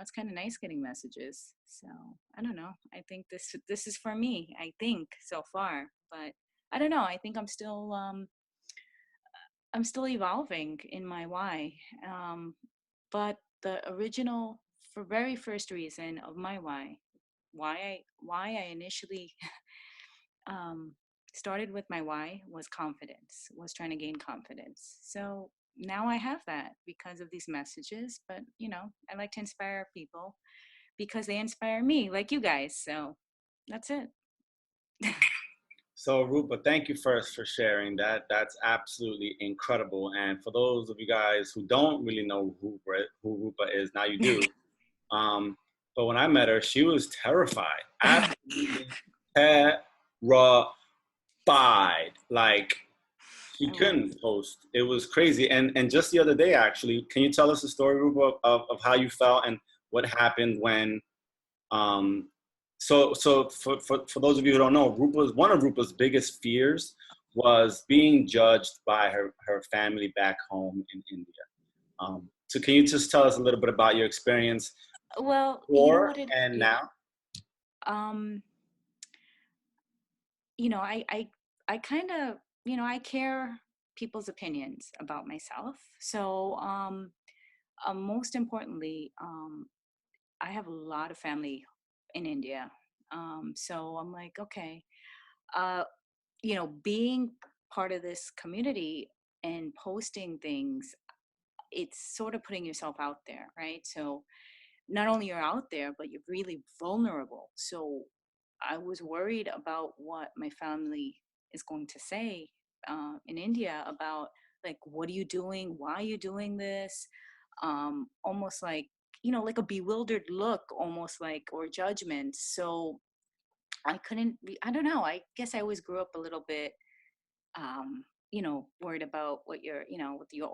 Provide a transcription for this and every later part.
it's kind of nice getting messages. So I don't know. I think this is for me. I think so far, but I don't know. I think I'm still evolving in my why. Um, but the original, for very first reason of my why I initially um, started with my why was confidence, was trying to gain confidence. So now I have that because of these messages. But I like to inspire people because they inspire me, like you guys. So that's it. So Rupa, thank you first for sharing that. That's absolutely incredible. And for those of you guys who don't really know who Rupa is, now you do. Um, but when I met her, she was terrified, absolutely terrified. Like she Oh, couldn't post. It was crazy. And just the other day, actually, can you tell us the story, Rupa, of how you felt and what happened when um, so for those of you who don't know, one of Rupa's biggest fears was being judged by her family back home in India. So can you just tell us a little bit about your experience well, you know before what and now? um, I kind of, I care people's opinions about myself. So, most importantly, I have a lot of family in India. So I'm like, okay, uh, being part of this community and posting things, it's sort of putting yourself out there, right? So not only you're out there, but you're really vulnerable. So I was worried about what my family is going to say in India about, like, what are you doing? Why are you doing this? Almost like, like a bewildered look, almost like, or judgment. So I couldn't be, I don't know. I guess I always grew up a little bit, um, worried about what with your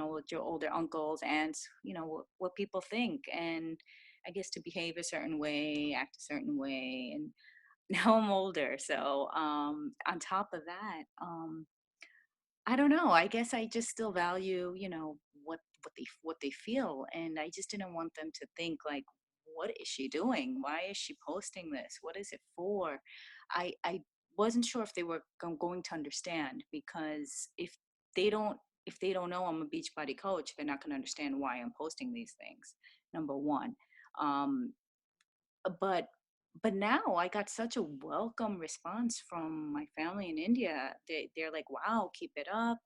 with your older uncles, aunts, what people think. And I guess to behave a certain way, act a certain way. And now I'm older. So, on top of that, I don't know. I guess I just still value, what they feel, and I just didn't want them to think like, what is she doing? Why is she posting this? What is it for? I wasn't sure if they were going to understand, because they don't if they don't know I'm a beach body coach, they're not going to understand why I'm posting these things. Number one. Um, but but now I got such a welcome response from my family in India. They're like, wow, keep it up.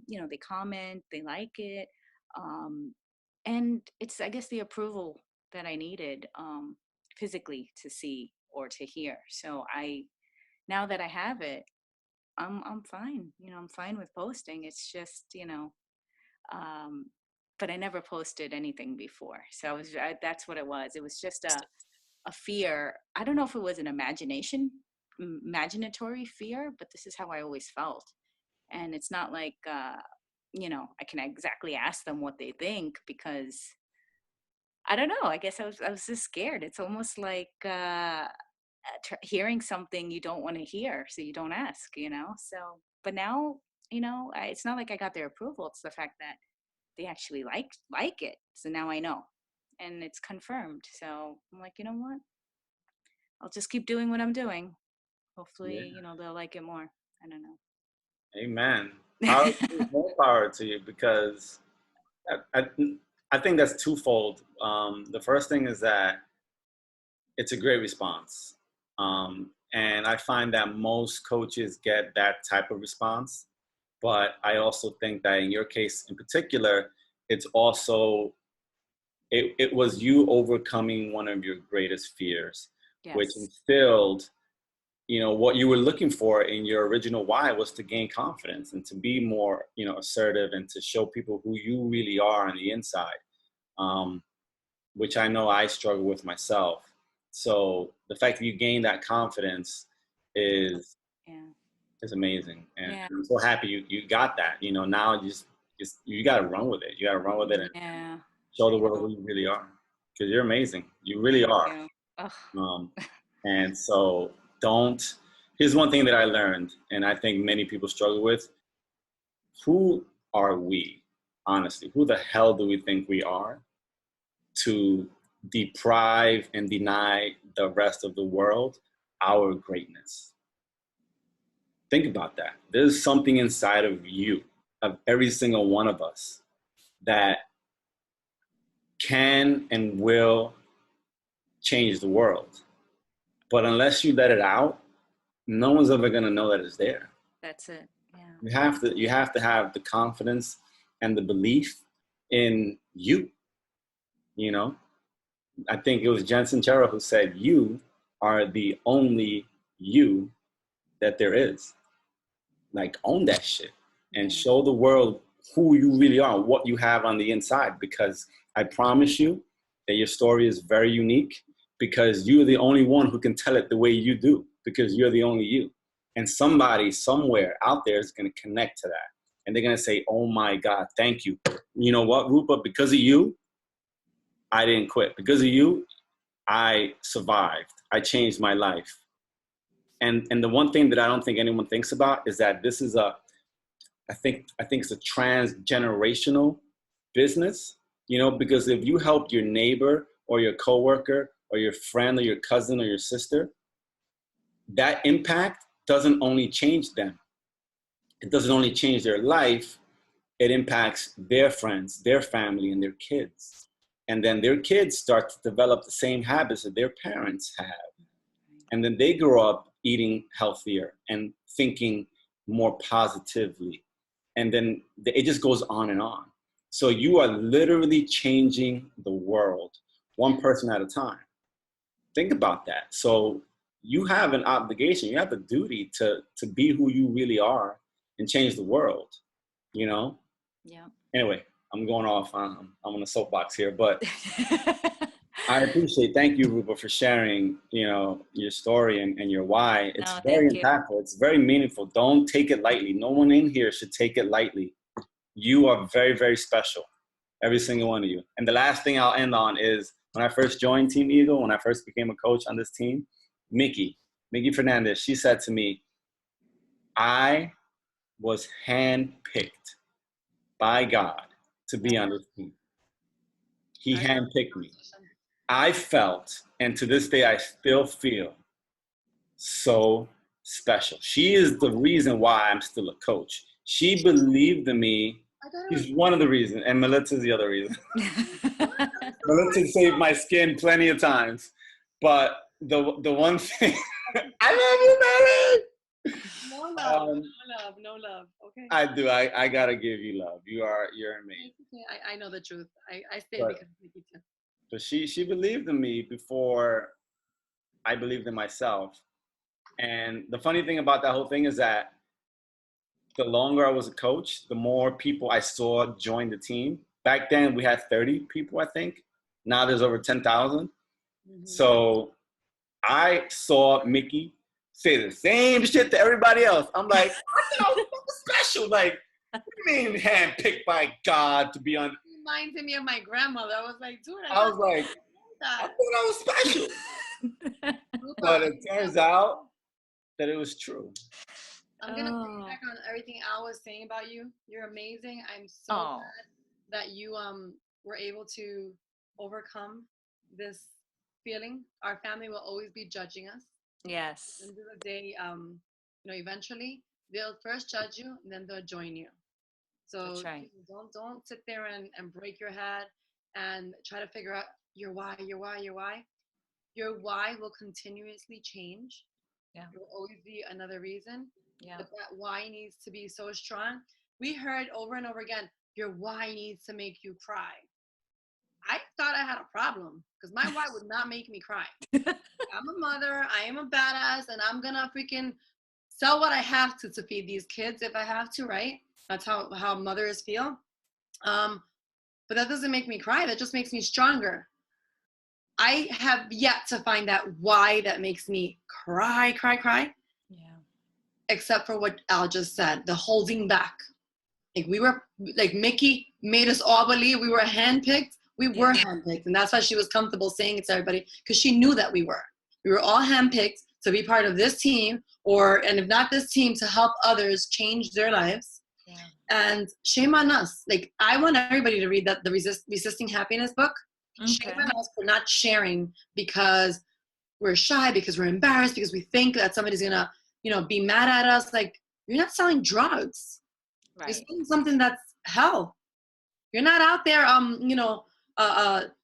They comment, they like it. um, and it's, I guess, the approval that I needed, physically, to see or to hear. So now that I have it, I'm fine. I'm fine with posting. It's just, um, but I never posted anything before, so that's what it was. It was just a fear. I don't know if it was an imaginatory fear, but this is how I always felt. And it's not like, I can exactly ask them what they think, because I don't know. I guess I was just scared. It's almost like, hearing something you don't want to hear, so you don't ask. So, but now, it's not like I got their approval. It's the fact that they actually like it. So now I know, and it's confirmed. So I'm like, you know what? I'll just keep doing what I'm doing. Yeah. Hopefully, they'll like it more. I don't Amen. Power to know. you, more power to you, because I, I, I think that's twofold. The first thing is that it's a great response. And I find that most coaches get that type of response. But I also think that in your case in particular, it's also, it was you overcoming one of your greatest fears, which Yes. instilled, what you were looking for in your original why was to gain confidence and to be more, assertive and to show people who you really are on the inside. Um, which I know I struggle with myself. So the fact that you gain that confidence is Yeah. is amazing, and Yeah. I'm so happy you got that. Now just you got to run with it. You got to run with it and Yeah. show the I world know. who you really are, because you're amazing. You really Thank are. you. Ugh. Um, and so don't. Here's one thing that I learned, and I think many people struggle with: who are we? Honestly, who the hell do we think we are? to deprive and deny the rest of the world our greatness. Think about that. There's something inside of you, of every single one of us, that can and will change the world. But unless you let it out, no one's ever going to know that it's there. That's it. Yeah. You have to have the confidence and the belief in you. You know, I think it was Jen Sincero who said, "You are the only you that there is." Like, own that shit and show the world who you really are, what you have on the inside, because I promise you that your story is very unique, because you're the only one who can tell it the way you do, because you're the only you. And somebody somewhere out there is going to connect to that. And they're going to say, oh my God, thank you. You know what, Rupa, because of you, I didn't quit. Because of you, I survived. I changed my life. And the one thing that I don't think anyone thinks about is that this is I think it's a transgenerational business, you know, because if you help your neighbor or your coworker or your friend or your cousin or your sister, that impact doesn't only change them. It doesn't only change their life, it impacts their friends, their family, and their kids. And then their kids start to develop the same habits that their parents have. And then they grow up eating healthier and thinking more positively. And then it just goes on and on. So you are literally changing the world, one person at a time. Think about that. So you have an obligation, you have a duty to be who you really are and change the world, you know? Yeah. Anyway, I'm going off, I'm on a soapbox here, but I appreciate, thank you, Rupa, for sharing, you know, your story and your why. It's very impactful. It's very meaningful. Don't take it lightly. No one in here should take it lightly. You are very, very special, every single one of you. And the last thing I'll end on is when I first joined Team Eagle, when I first became a coach on this team, Mickey Fernandez, she said to me, I was handpicked by God to be on this team. He handpicked me. I felt, and to this day I still feel, so special. She is the reason why I'm still a coach. She believed in me. She's one of the reasons, and Melitza's the other reason. Melitza saved my skin plenty of times. But the one thing, I love you, Mary! No love. Okay. I do. I gotta give you love. You're amazing. Okay. I know the truth. I stayed because of Nikki too. But she believed in me before I believed in myself. And the funny thing about that whole thing is that the longer I was a coach, the more people I saw join the team. Back then we had 30 people, I think. Now there's over 10,000. Mm-hmm. So I saw Mickey say the same shit to everybody else. I'm like, I thought I was special. Like, what do you mean handpicked by God to be on? It reminds me of my grandmother. I was like, dude, I thought I was special. But it turns out that it was true. I'm going to piggyback on everything Al was saying about you. You're amazing. I'm so glad that you were able to overcome this feeling. Our family will always be judging us. Yes. End of the day, eventually they'll first judge you and then they'll join you. So that's right. Don't sit there and break your head and try to figure out your why. Your why will continuously change. Yeah. There will always be another reason. Yeah. But that why needs to be so strong. We heard over and over again, your why needs to make you cry. I thought I had a problem because my why would not make me cry. I'm a mother, I am a badass, and I'm gonna freaking sell what I have to feed these kids if I have to, right? That's how mothers feel. But that doesn't make me cry. That just makes me stronger. I have yet to find that why that makes me cry. Yeah. Except for what Al just said, the holding back. Like Mickey made us all believe we were handpicked. We were handpicked, and that's why she was comfortable saying it to everybody, because she knew that we were. We were all handpicked to be part of this team, and if not this team, to help others change their lives. Yeah. And shame on us. Like, I want everybody to read the Resisting Happiness book. Shame Okay. on us for not sharing because we're shy, because we're embarrassed, because we think that somebody's gonna, be mad at us. Like, you're not selling drugs. You're Right. selling something that's health. You're not out there,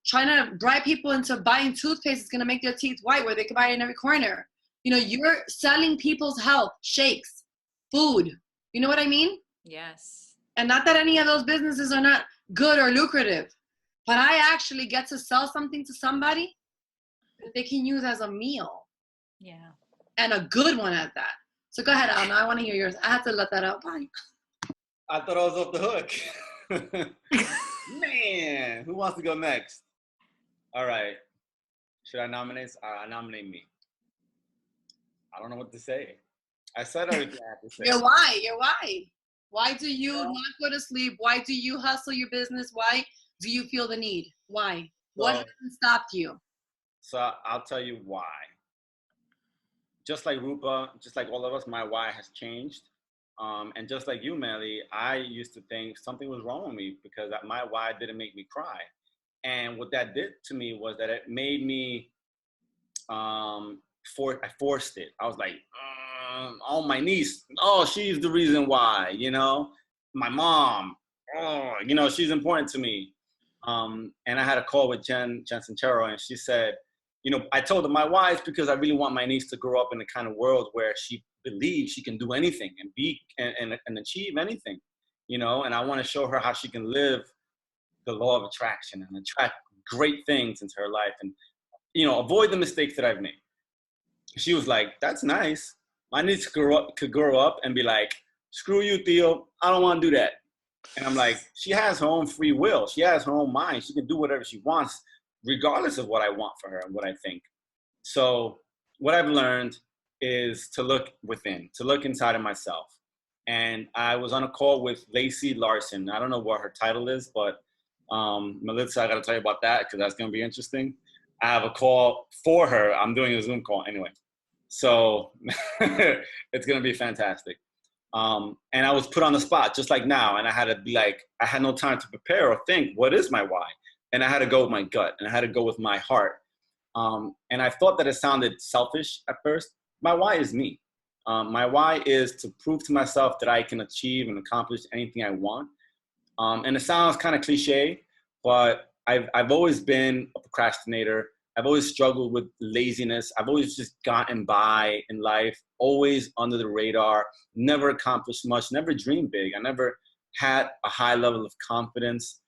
trying to bribe people into buying toothpaste that's gonna make their teeth white, where they can buy it in every corner. You're selling people's health, shakes, food. You know what I mean? Yes. And not that any of those businesses are not good or lucrative, but I actually get to sell something to somebody that they can use as a meal, Yeah. and a good one at that. So go ahead, Alma. I want to hear yours. I have to let that out. Bye. I thought I was off the hook. Man, who wants to go next? All right. Should I nominate? I nominate me. I don't know what to say. I said everything I had to say. Your why. Your why. Why do you Well, not go to sleep? Why do you hustle your business? Why do you feel the need? Why? What So, hasn't stopped you? so I'll tell you why. Just like Rupa, just like all of us, my why has changed. And just like you, Melly, I used to think something was wrong with me because my why didn't make me cry. And what that did to me was that it made me I forced it. I was like, oh, my niece, oh, she's the reason why, my mom, oh, she's important to me. And I had a call with Jen Sincero, and she said, I told her my why is because I really want my niece to grow up in the kind of world where she believes she can do anything and be and achieve anything, and I want to show her how she can live the law of attraction and attract great things into her life and, avoid the mistakes that I've made. She was like, that's nice. My niece could grow up and be like, screw you, Theo. I don't want to do that. And I'm like, she has her own free will. She has her own mind. She can do whatever she wants, regardless of what I want for her and what I think. So what I've learned is to look within, to look inside of myself. And I was on a call with Lacey Larson. I don't know what her title is, but Melissa, I got to tell you about that because that's going to be interesting. I have a call for her. I'm doing a Zoom call anyway. So it's going to be fantastic. And I was put on the spot just like now. And I had to be like, I had no time to prepare or think, what is my why? And I had to go with my gut and I had to go with my heart. And I thought that it sounded selfish at first. My why is me. My why is to prove to myself that I can achieve and accomplish anything I want. And it sounds kind of cliche, but I've always been a procrastinator. I've always struggled with laziness. I've always just gotten by in life, always under the radar, never accomplished much, never dreamed big. I never had a high level of confidence.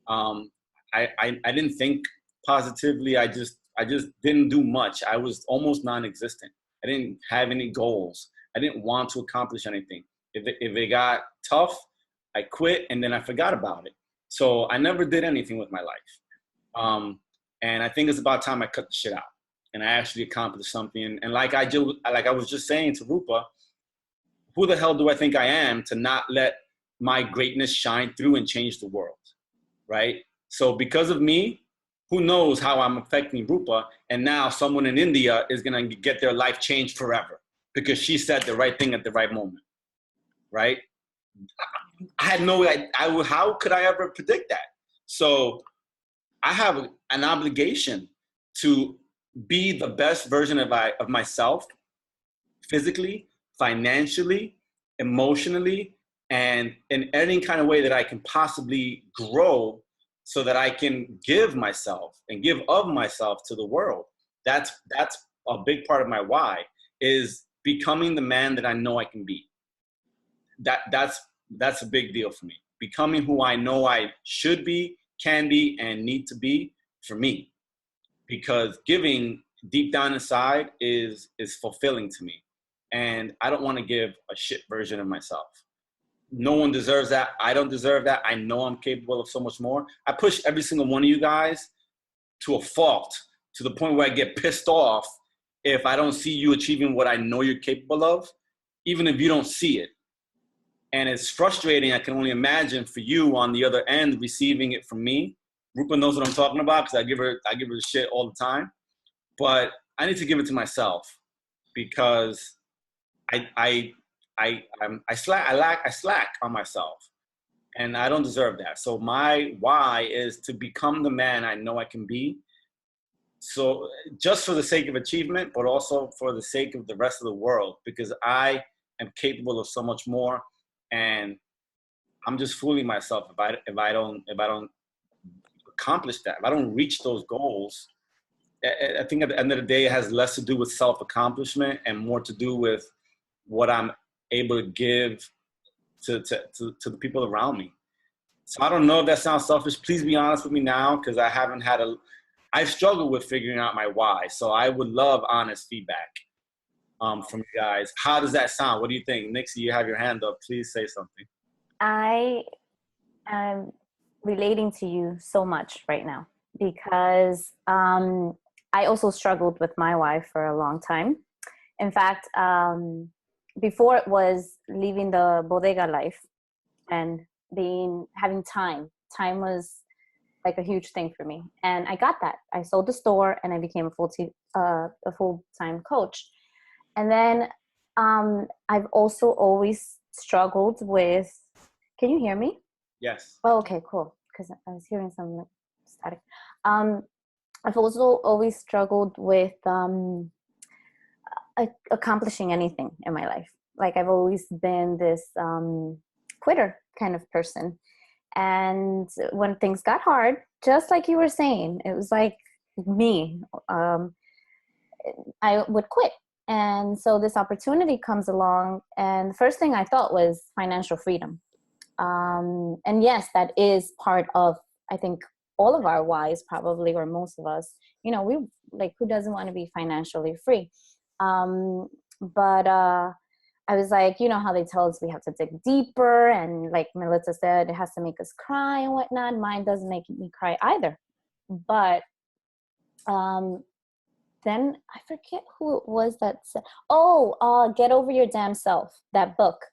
I didn't think positively. I just didn't do much. I was almost non-existent. I didn't have any goals. I didn't want to accomplish anything. If it got tough, I quit and then I forgot about it. So I never did anything with my life. And I think it's about time I cut the shit out and I actually accomplished something. And like I was just saying to Rupa, who the hell do I think I am to not let my greatness shine through and change the world, right? So because of me, who knows how I'm affecting Rupa, and now someone in India is gonna get their life changed forever because she said the right thing at the right moment, right? I had no idea. How could I ever predict that? So I have an obligation to be the best version of myself, physically, financially, emotionally, and in any kind of way that I can possibly grow so that I can give myself and give of myself to the world. That's a big part of my why, is becoming the man that I know I can be. That's a big deal for me. Becoming who I know I should be, can be, and need to be for me. Because giving deep down inside is fulfilling to me. And I don't want to give a shit version of myself. No one deserves that. I don't deserve that. I know I'm capable of so much more. I push every single one of you guys to a fault, to the point where I get pissed off if I don't see you achieving what I know you're capable of, even if you don't see it. And it's frustrating. I can only imagine for you on the other end receiving it from me. Rupa knows what I'm talking about because I give her shit all the time. But I need to give it to myself because I slack on myself, and I don't deserve that. So my why is to become the man I know I can be. So just for the sake of achievement, but also for the sake of the rest of the world, because I am capable of so much more, and I'm just fooling myself if I don't accomplish that, if I don't reach those goals. I think at the end of the day, it has less to do with self accomplishment and more to do with what I'm able to give to the people around me. So I don't know if that sounds selfish. Please be honest with me now, because I've struggled with figuring out my why. So I would love honest feedback from you guys. How does that sound? What do you think? Nixie, you have your hand up. Please say something. I am relating to you so much right now because I also struggled with my wife for a long time. In fact, before it was leaving the bodega life and having time. Time was like a huge thing for me, and I got that. I sold the store and I became a full-time coach. And then I've also always struggled with. Can you hear me? Yes. Oh, okay, cool. Because I was hearing some like static. I've also always struggled with accomplishing anything in my life. Like I've always been this quitter kind of person. And when things got hard, just like you were saying, it was like me, I would quit. And so this opportunity comes along, and the first thing I thought was financial freedom. And yes, that is part of, I think, all of our whys probably, or most of us, we like, who doesn't want to be financially free? But I was like, how they tell us we have to dig deeper. And like Melissa said, it has to make us cry and whatnot. Mine doesn't make me cry either. But then I forget who it was that said, Get Over Your Damn Self, that book.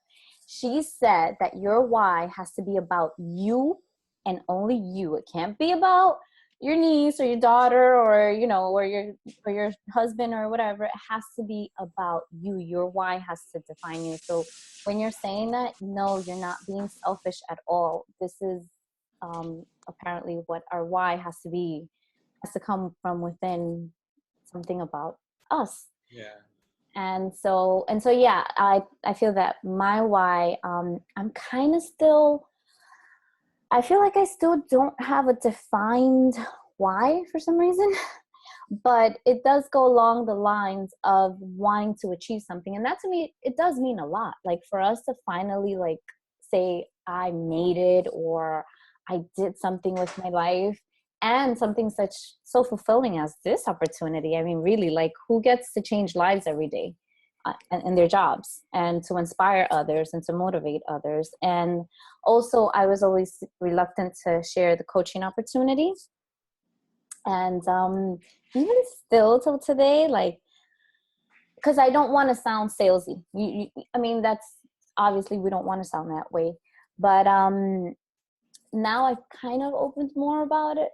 She said that your why has to be about you and only you. It can't be about your niece or your daughter or your husband or whatever. It has to be about you. Your why has to define you. So when you're saying that, no, you're not being selfish at all. This is apparently what our why has to come from within, something about us. Yeah. And so yeah, I feel that my why, I'm kind of still, I feel like I still don't have a defined why for some reason, but it does go along the lines of wanting to achieve something. And that, to me, it does mean a lot. Like for us to finally like say I made it, or I did something with my life, and something so fulfilling as this opportunity. I mean, really, like, who gets to change lives every day in their jobs, and to inspire others and to motivate others? And also, I was always reluctant to share the coaching opportunity. And even still till today, like, because I don't want to sound salesy. I mean, that's obviously, we don't want to sound that way. But now I've kind of opened more about it,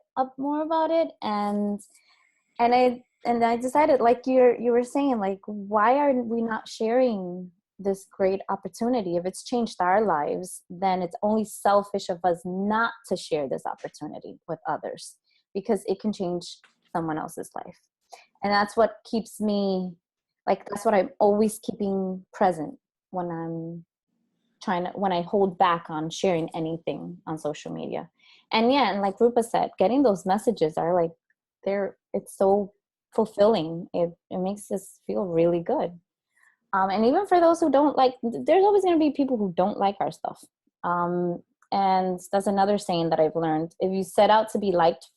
and I decided, like you were saying, like, why are we not sharing this great opportunity? If it's changed our lives, then it's only selfish of us not to share this opportunity with others, because it can change someone else's life. And that's what keeps me, like, that's what I'm always keeping present when I hold back on sharing anything on social media. And yeah, and like Rupa said, getting those messages are like, it's so fulfilling. It makes us feel really good. And even for those who don't like, there's always going to be people who don't like our stuff. And that's another saying that I've learned. If you set out to be liked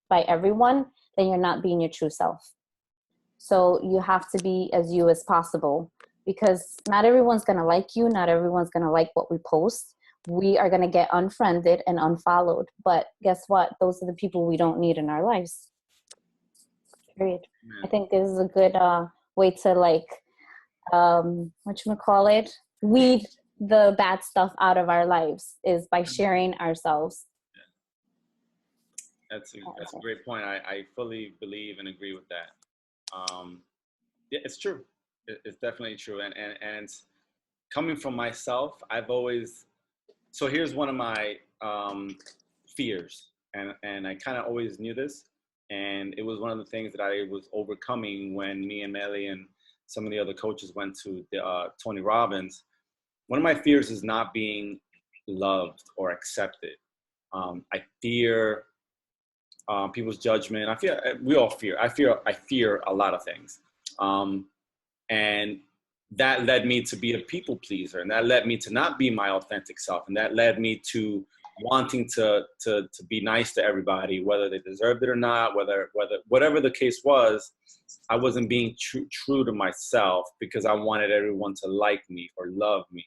by everyone, then you're not being your true self. So you have to be as you as possible, because not everyone's going to like you. Not everyone's going to like what we post. We are going to get unfriended and unfollowed. But guess what? Those are the people we don't need in our lives. Period. I think this is a good way to, like, weed the bad stuff out of our lives, is by sharing ourselves. That's a great point. I fully believe and agree with that. Yeah, it's true. It's definitely true. And it's coming from myself. I've always So here's one of my fears, and I kind of always knew this, and it was one of the things that I was overcoming when me and Melly and some of the other coaches went to Tony Robbins. One of my fears is not being loved or accepted. I fear people's judgment. I fear we all fear. I fear a lot of things, and that led me to be a people pleaser, and that led me to not be my authentic self, and that led me to wanting to be nice to everybody, whether they deserved it or not, whatever the case was. I wasn't being true to myself because I wanted everyone to like me or love me,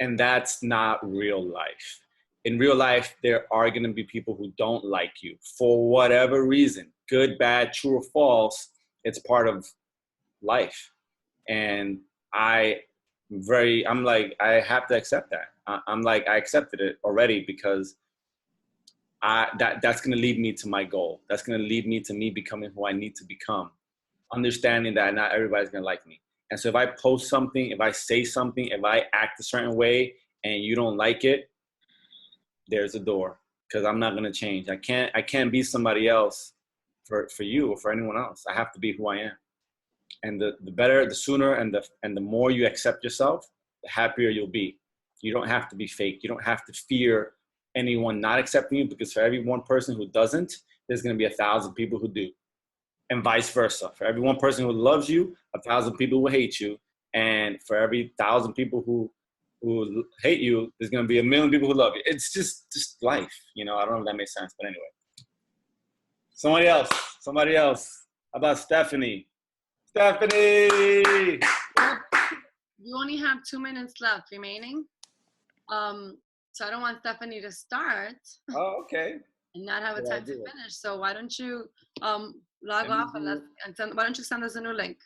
and that's not real life. In real life, there are going to be people who don't like you for whatever reason, good, bad, true or false. It's part of life. And I'm like, I have to accept that. I'm like, I accepted it already because that's going to lead me to my goal. That's going to lead me to me becoming who I need to become, understanding that not everybody's going to like me. And so if I post something, if I say something, if I act a certain way and you don't like it, there's a door, because I'm not going to change. I can't be somebody else for you or for anyone else. I have to be who I am. And the better, the sooner, and the more you accept yourself, the happier you'll be. You don't have to be fake. You don't have to fear anyone not accepting you, because for every one person who doesn't, there's going to be 1,000 people who do, and vice versa. For every one person who loves you, 1,000 people will hate you, and for every 1,000 people who hate you, there's going to be 1,000,000 people who love you. It's just life, you know. I don't know if that makes sense, but anyway. Somebody else. How about Stephanie? Stephanie! You only have 2 minutes left remaining. So I don't want Stephanie to start Oh, okay. and not have a Good time to idea. finish. So why don't you log off why don't you send us a new link?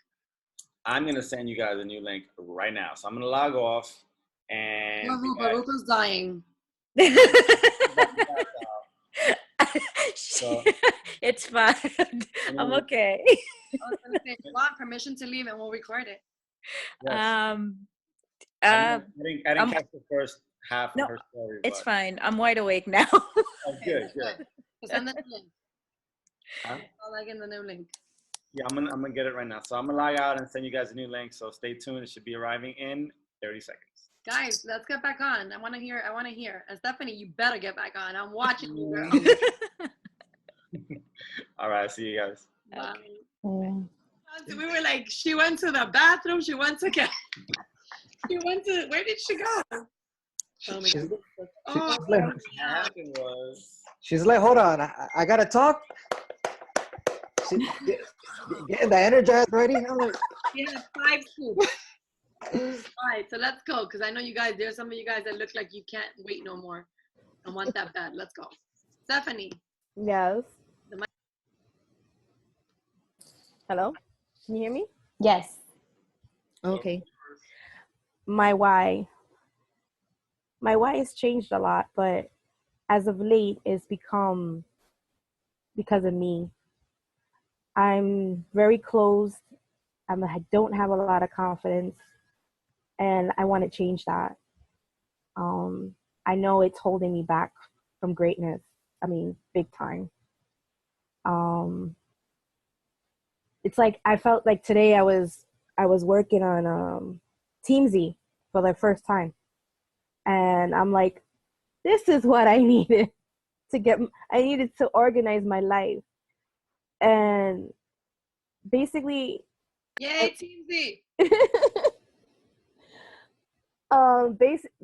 I'm going to send you guys a new link right now. So I'm going to log off and Baruka's dying. So- It's fine. I'm okay. I was gonna say, if you want permission to leave and we'll record it. Yes. I I didn't catch the first half no, of her story. it's but- fine. I'm wide awake now. Oh, good. So send us the link. Huh? I'll like in the new link. Yeah, I'm gonna get it right now. So I'm gonna log out and send you guys a new link. So stay tuned. It should be arriving in 30 seconds. Guys, let's get back on. I want to hear. And Stephanie, you better get back on. I'm watching you, girl. All right, see you guys. Bye. Mm. We were like, she went to the bathroom. She went to where did she go? Oh my She's, God. she's Oh, like, What happened was, she's like, hold on, I gotta talk. Getting the energized ready. I'm like, she had 5 scoops. All right, so let's go, because I know you guys, there's some of you guys that look like you can't wait no more. I want that bad. Let's go. Stephanie. Yes. The mic- Hello? Can you hear me? Yes. Okay. My why. My why has changed a lot, but as of late, it's become because of me. I'm very closed. I don't have a lot of confidence, and I want to change that. I know it's holding me back from greatness. I mean, big time. It's like I felt like today I was working on Teamsy for the first time, and I'm like, this is what I needed I needed to organize my life, and basically, Yay, Teamsy.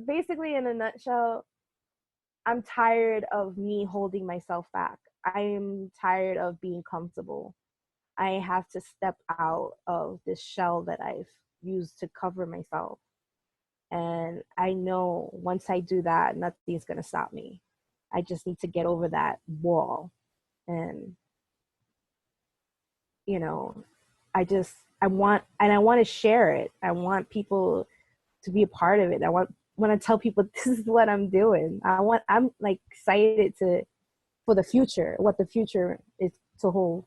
basically in a nutshell, I'm tired of me holding myself back. I am tired of being comfortable. I have to step out of this shell that I've used to cover myself. And I know once I do that, nothing's going to stop me. I just need to get over that wall. And, you know, I want to share it. I want people to be a part of it. I want to tell people this is what I'm doing. I'm like excited for the future, what the future is to hold.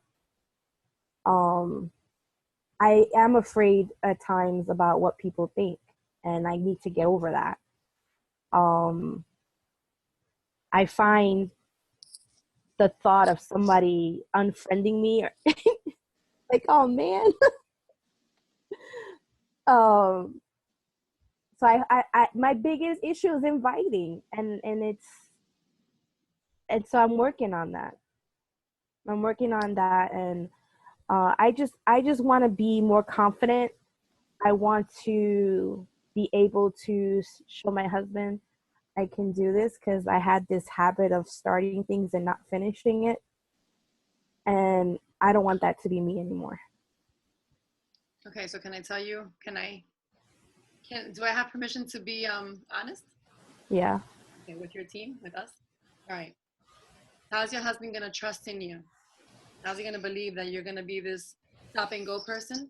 I am afraid at times about what people think, and I need to get over that. I find the thought of somebody unfriending me like, oh man. So I my biggest issue is inviting, and so I'm working on that. And I just want to be more confident. I want to be able to show my husband I can do this, because I had this habit of starting things and not finishing it, and I don't want that to be me anymore. Okay, so can I tell you? Do I have permission to be honest? Yeah. Okay, with your team, with us. All right. How's your husband gonna trust in you? How's he gonna believe that you're gonna be this stop and go person?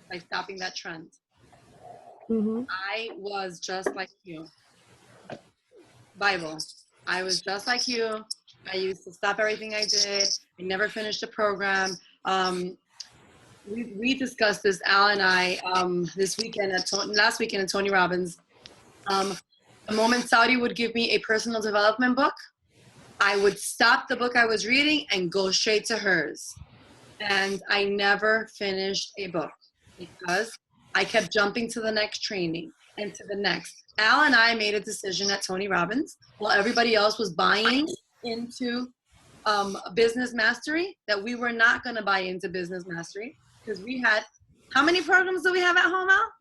Like stopping that trend. Mm-hmm. I was just like you. Bible. I was just like you. I used to stop everything I did. I never finished a program. We discussed this, Al and I, last weekend at Tony Robbins. The moment Saudi would give me a personal development book, I would stop the book I was reading and go straight to hers. And I never finished a book because I kept jumping to the next training and to the next. Al and I made a decision at Tony Robbins while everybody else was buying into business mastery that we were not going to buy into business mastery, because we had, how many programs do we have at home, Al?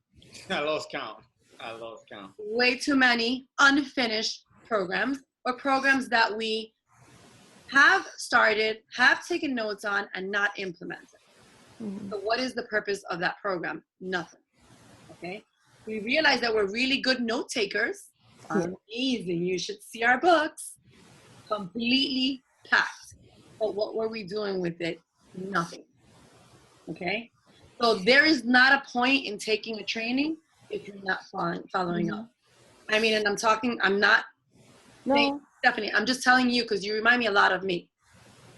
I lost count. Way too many unfinished programs, or programs that we have started, have taken notes on, and not implemented. Mm-hmm. So what is the purpose of that program? Nothing. Okay. We realize that we're really good note takers. Amazing. You should see our books. Completely packed. But what were we doing with it? Nothing. Okay. So there is not a point in taking a training if you're not following up. I mean, and I'm not saying, Stephanie, I'm just telling you because you remind me a lot of me.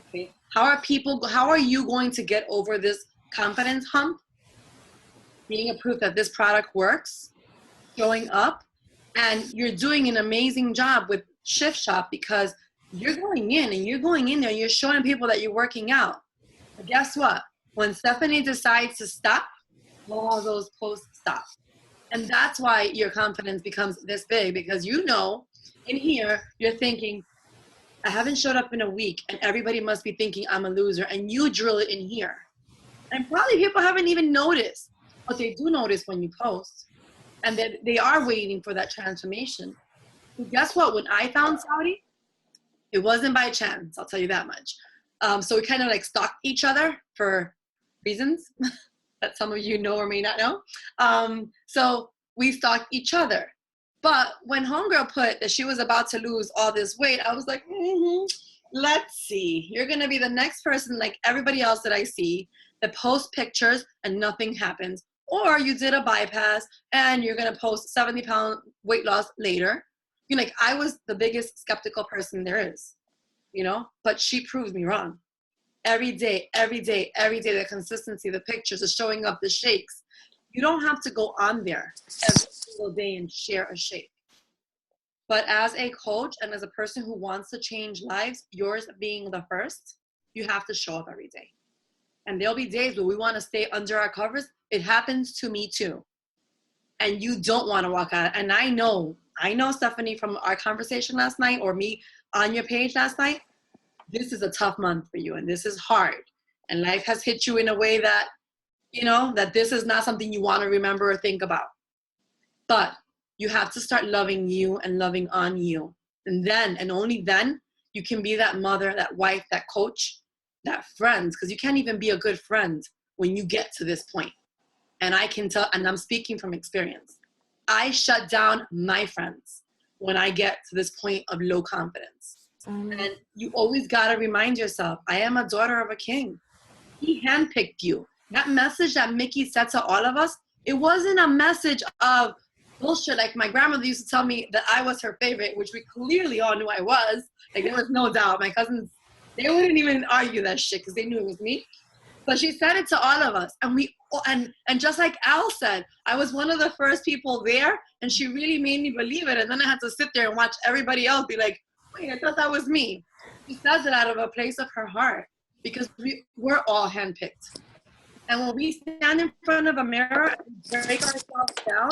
Okay. How are you going to get over this confidence hump? Being a proof that this product works, showing up, and you're doing an amazing job with Shift Shop because you're going in there, you're showing people that you're working out. But guess what? When Stephanie decides to stop, all those posts stop. And that's why your confidence becomes this big, because you know in here, you're thinking, I haven't showed up in a week and everybody must be thinking I'm a loser, and you drill it in here. And probably people haven't even noticed, but they do notice when you post, and they are waiting for that transformation. And guess what? When I found Saudi, it wasn't by chance, I'll tell you that much. So we kind of like stalked each other for reasons that some of you know or may not know. So we stalked each other. But when Homegirl put that she was about to lose all this weight, I was like, let's see. You're going to be the next person like everybody else that I see that posts pictures and nothing happens. Or you did a bypass and you're going to post 70-pound weight loss later. You're like, I was the biggest skeptical person there is, you know, but she proves me wrong. Every day, the consistency, the pictures, the showing up, the shakes. You don't have to go on there every single day and share a shake. But as a coach and as a person who wants to change lives, yours being the first, you have to show up every day. And there'll be days where we want to stay under our covers. It happens to me too. And you don't want to walk out. And I know, Stephanie, from our conversation last night or me on your page last night, this is a tough month for you and this is hard. And life has hit you in a way that, you know, that this is not something you want to remember or think about. But you have to start loving you and loving on you. And then, and only then, you can be that mother, that wife, that coach, that friend. Because you can't even be a good friend when you get to this point. And I can tell, and I'm speaking from experience, I shut down my friends when I get to this point of low confidence. And you always got to remind yourself, I am a daughter of a king. He handpicked you. That message that Mickey said to all of us, it wasn't a message of bullshit. Like my grandmother used to tell me that I was her favorite, which we clearly all knew I was. Like there was no doubt. My cousins, they wouldn't even argue that shit because they knew it was me. But she said it to all of us. And just like Al said, I was one of the first people there and she really made me believe it. And then I had to sit there and watch everybody else be like, Wait, I thought that was me. She says it out of a place of her heart because we're all handpicked. And when we stand in front of a mirror and break ourselves down,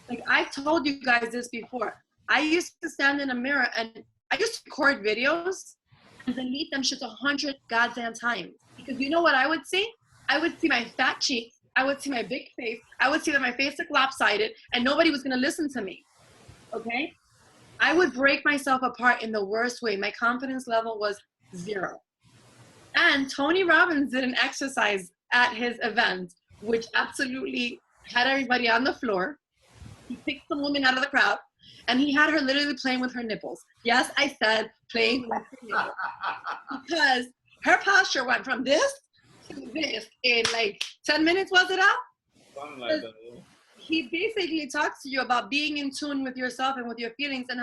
like I've told you guys this before. I used to stand in a mirror and I used to record videos and delete them shit 100 goddamn times. Because you know what I would see? I would see my fat cheeks. I would see my big face. I would see that my face looked lopsided and nobody was going to listen to me. Okay? I would break myself apart in the worst way. My confidence level was 0. And Tony Robbins did an exercise at his event, which absolutely had everybody on the floor. He picked some woman out of the crowd, and he had her literally playing with her nipples. Yes, I said playing with her nipples. Because her posture went from this to this in like 10 minutes, was it up? Something like that. He basically talks to you about being in tune with yourself and with your feelings and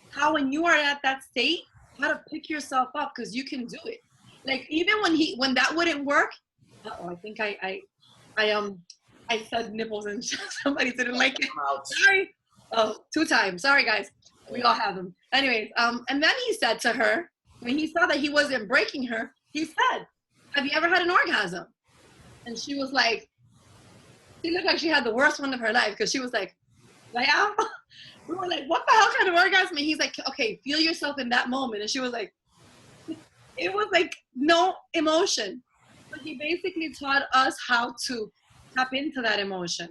how when you are at that state, how to pick yourself up because you can do it. Like even when that wouldn't work, I think I said nipples and somebody didn't like it. Sorry. Oh, 2 times. Sorry guys. We all have them. Anyways, and then he said to her, when he saw that he wasn't breaking her, he said, "Have you ever had an orgasm?" And she was like, she looked like she had the worst one of her life because she was like, yeah. We were like, what the hell kind of orgasm? And he's like, okay, feel yourself in that moment. And she was like, it was like no emotion. But he basically taught us how to tap into that emotion.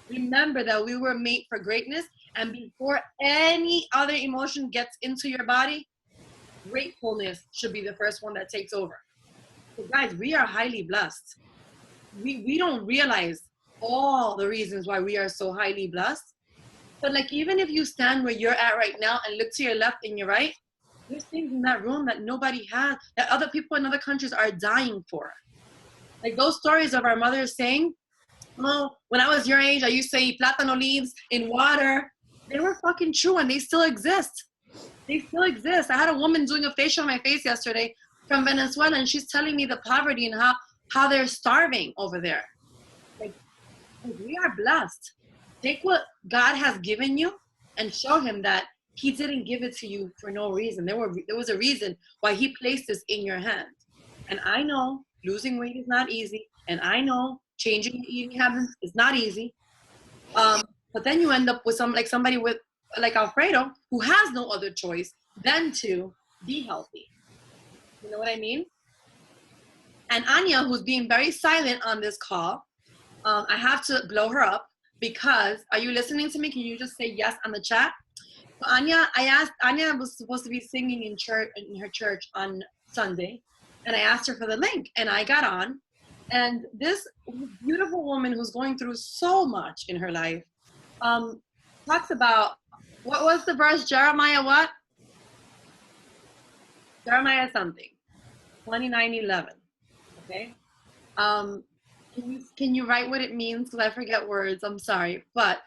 Remember that we were made for greatness. And before any other emotion gets into your body, gratefulness should be the first one that takes over. So guys, we are highly blessed. We don't realize all the reasons why we are so highly blessed. But like even if you stand where you're at right now and look to your left and your right, there's things in that room that nobody has, that other people in other countries are dying for. Like those stories of our mothers saying, oh, when I was your age, I used to eat plátano leaves in water. They were fucking true and they still exist. They still exist. I had a woman doing a facial on my face yesterday from Venezuela and she's telling me the poverty and how they're starving over there. Like we are blessed. Take what God has given you and show him that he didn't give it to you for no reason. There was a reason why he placed this in your hand. And I know losing weight is not easy. And I know changing your eating habits is not easy. But then you end up with somebody with like Alfredo who has no other choice than to be healthy. You know what I mean? And Anya, who's being very silent on this call, I have to blow her up because, are you listening to me? Can you just say yes on the chat? So Anya was supposed to be singing in her church on Sunday, and I asked her for the link, and I got on, and this beautiful woman who's going through so much in her life talks about, what was the verse? Jeremiah what? Jeremiah something, 29:11. Okay. Can you write what it means? Because I forget words. I'm sorry. But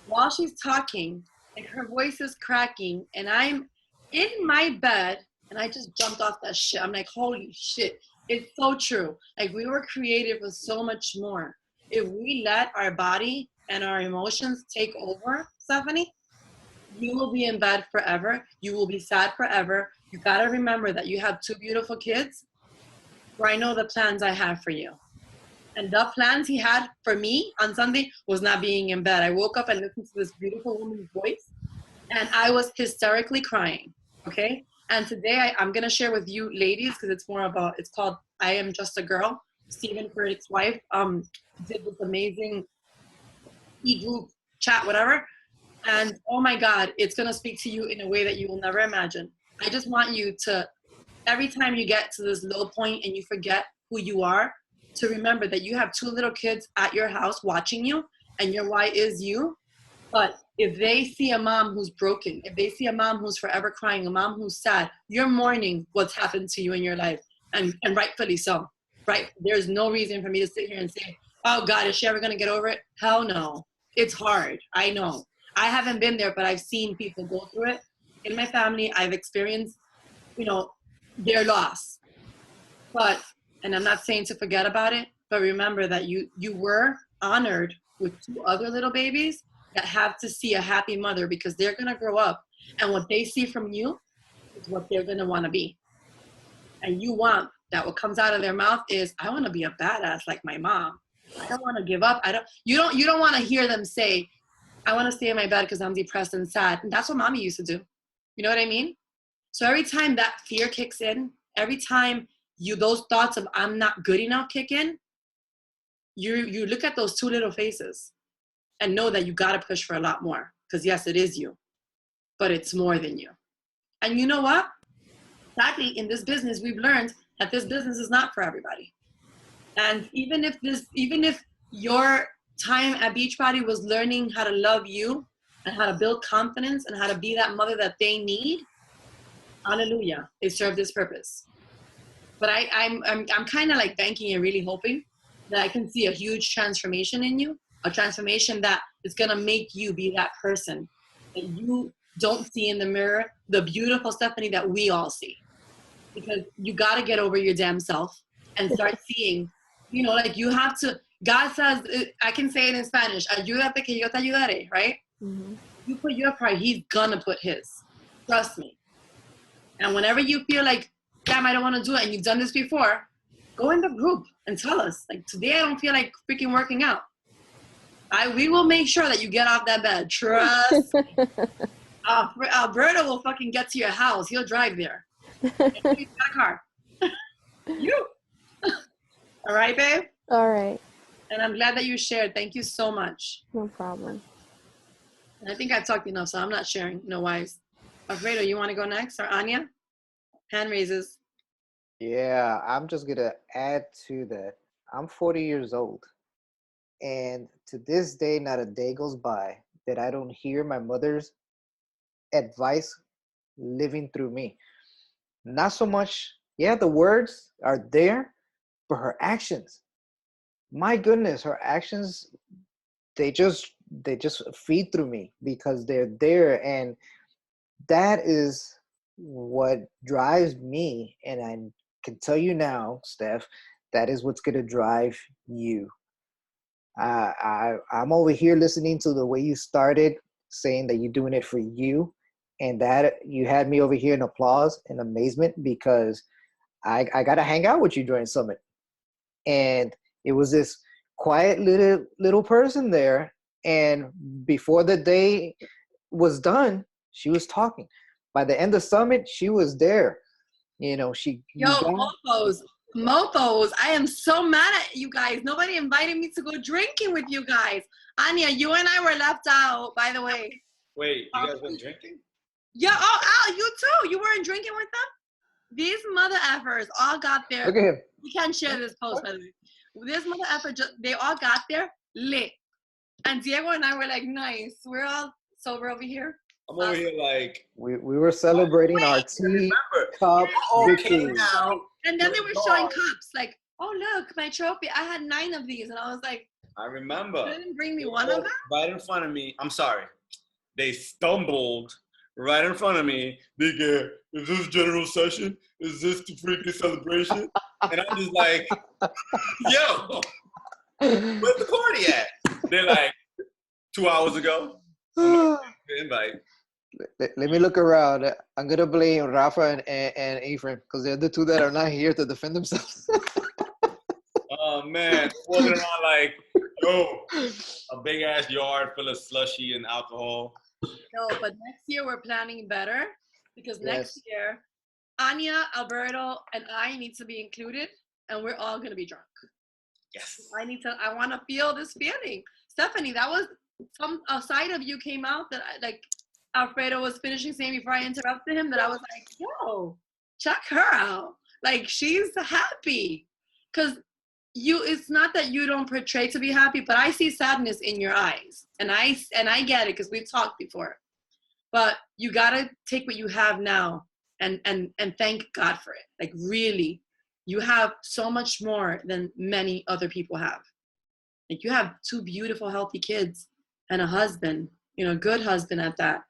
while she's talking, like her voice is cracking, and I'm in my bed, and I just jumped off that shit. I'm like, holy shit. It's so true. Like we were created for so much more. If we let our body and our emotions take over, Stephanie, you will be in bed forever. You will be sad forever. You got to remember that you have 2 beautiful kids. Where I know the plans I have for you. And the plans he had for me on Sunday was not being in bed. I woke up and listened to this beautiful woman's voice, and I was hysterically crying, okay? And today I'm going to share with you ladies, because it's called I Am Just a Girl. Stephen Furtick's wife did this amazing e-group chat, whatever. And oh my God, it's going to speak to you in a way that you will never imagine. I just want you to, every time you get to this low point and you forget who you are, to remember that you have 2 little kids at your house watching you, and your why is you. But if they see a mom who's broken, if they see a mom who's forever crying, a mom who's sad, you're mourning what's happened to you in your life, and rightfully so, right? There's no reason for me to sit here and say, oh God, is she ever gonna get over it? Hell no. It's hard, I know. I haven't been there, but I've seen people go through it. In my family, I've experienced, their loss. But, and I'm not saying to forget about it, but remember that you were honored with 2 other little babies that have to see a happy mother, because they're going to grow up, and what they see from you, is what they're going to want to be. And you want that what comes out of their mouth is, I want to be a badass like my mom. I don't want to give up. You don't want to hear them say, I want to stay in my bed because I'm depressed and sad. And that's what mommy used to do. You know what I mean? So every time that fear kicks in, every time those thoughts of I'm not good enough kick in, you look at those two little faces and know that you got to push for a lot more. Because yes, it is you, but it's more than you. And you know what? Sadly, in this business, we've learned that this business is not for everybody. And even if your time at Beachbody was learning how to love you and how to build confidence and how to be that mother that they need, hallelujah, it served its purpose. But I'm kind of like banking and really hoping that I can see a huge transformation in you, a transformation that is going to make you be that person that you don't see in the mirror, the beautiful Stephanie that we all see. Because you got to get over your damn self and start seeing, like you have to, God says, I can say it in Spanish, ayúdate que yo te ayudaré, right? Mm-hmm. You put your part, he's gonna put his. Trust me. And whenever you feel like, damn, I don't want to do it, and you've done this before, go in the group and tell us, like, today I don't feel like freaking working out. We will make sure that you get off that bed. Trust me. Alberto will fucking get to your house. He'll drive there. He's got a car. You. All right, babe? All right. And I'm glad that you shared. Thank you so much. No problem. And I think I've talked enough, so I'm not sharing. No wise. Alfredo, you want to go next? Or Anya? Hand raises. Yeah, I'm just gonna add to that. I'm 40 years old, and to this day, not a day goes by that I don't hear my mother's advice living through me. Not so much, yeah, the words are there, but her actions. My goodness, her actions, they just feed through me because they're there, and that is what drives me. And I can tell you now, Steph, that is what's gonna drive you. I'm over here listening to the way you started saying that you're doing it for you, and that you had me over here in applause and amazement because I got to hang out with you during Summit, and it was this quiet little person there, and before the day was done, she was talking. By the end of Summit, she was there. Mofos, I am so mad at you guys. Nobody invited me to go drinking with you guys. Anya, you and I were left out, by the way. Wait, you guys been drinking? Yeah, Al, you too. You weren't drinking with them? These mother effers all got there. Look at him. We can't share this post, by the way. This mother effer, they all got there lit. And Diego and I were like, nice. We're all sober over here. I'm over here like... We were celebrating our tea cup victory. And then they were showing cups, like, oh, look, my trophy. I had 9 of these. And I was like, I remember. You didn't bring me one of them? Right in front of me. I'm sorry. They stumbled right in front of me. They go, is this general session? Is this the freaking celebration? And I'm just like, yo, where's the party at? They're like, 2 hours ago. The invite. Let me look around. I'm gonna blame Rafa and Ephraim because they're the two that are not here to defend themselves. Oh man, walking around like, yo, a big ass yard full of slushy and alcohol. No, but next year we're planning better because next year Anya, Alberto, and I need to be included, and we're all gonna be drunk. Yes. I want to feel this feeling. Stephanie, that was a side of you came out that Alfredo was finishing saying before I interrupted him, that I was like, yo, check her out. Like, she's happy. Because it's not that you don't portray to be happy, but I see sadness in your eyes. And I get it because we've talked before. But you got to take what you have now and thank God for it. Like, really, you have so much more than many other people have. Like, you have 2 beautiful, healthy kids and a husband, a good husband at that.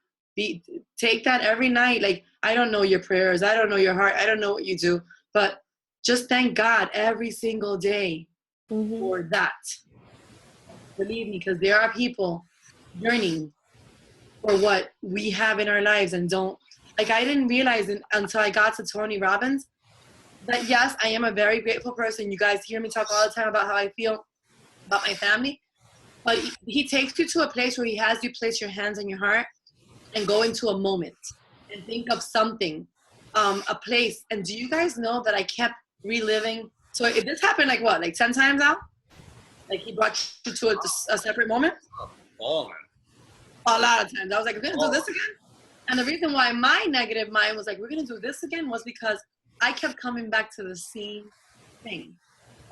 Take that every night. Like, I don't know your prayers. I don't know your heart. I don't know what you do. But just thank God every single day for that. Believe me, because there are people yearning for what we have in our lives and don't Like I didn't realize until I got to Tony Robbins that yes, I am a very grateful person. You guys hear me talk all the time about how I feel about my family. But he takes you to a place where he has you place your hands on your heart and go into a moment and think of something, a place. And do you guys know that I kept reliving? So if this happened like what, like 10 times now? Like he brought you to a separate moment? Oh, man. A lot of times. I was like, we're going to do this again? And the reason why my negative mind was like, we're going to do this again was because I kept coming back to the same thing.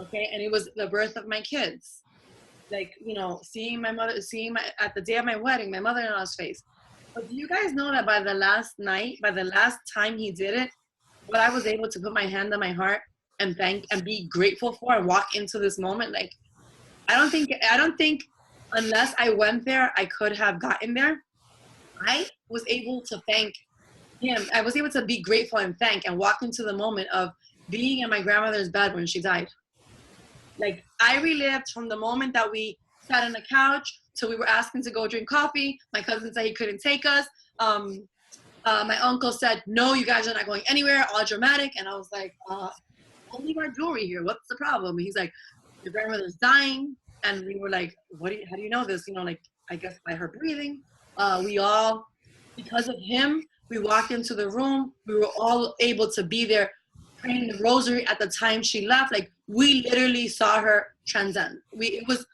Okay. And it was the birth of my kids. Like, you know, seeing my at the day of my wedding, my mother-in-law's face. But do you guys know that by the last time he did it, what I was able to put my hand on my heart and thank and be grateful for and walk into this moment? Like, I don't think unless I went there, I could have gotten there. I was able to thank him. I was able to be grateful and thank and walk into the moment of being in my grandmother's bed when she died. Like I relived from the moment that we sat on the couch till we were asking to go drink coffee. My cousin said he couldn't take us. My uncle said, no, you guys are not going anywhere, all dramatic. And I was like, only my jewelry here. What's the problem? And he's like, your grandmother's dying. And we were like, how do you know this? You know, like, I guess by her breathing. We all, because of him, we walked into the room. We were all able to be there praying the rosary at the time she left. Like, we literally saw her transcend. It was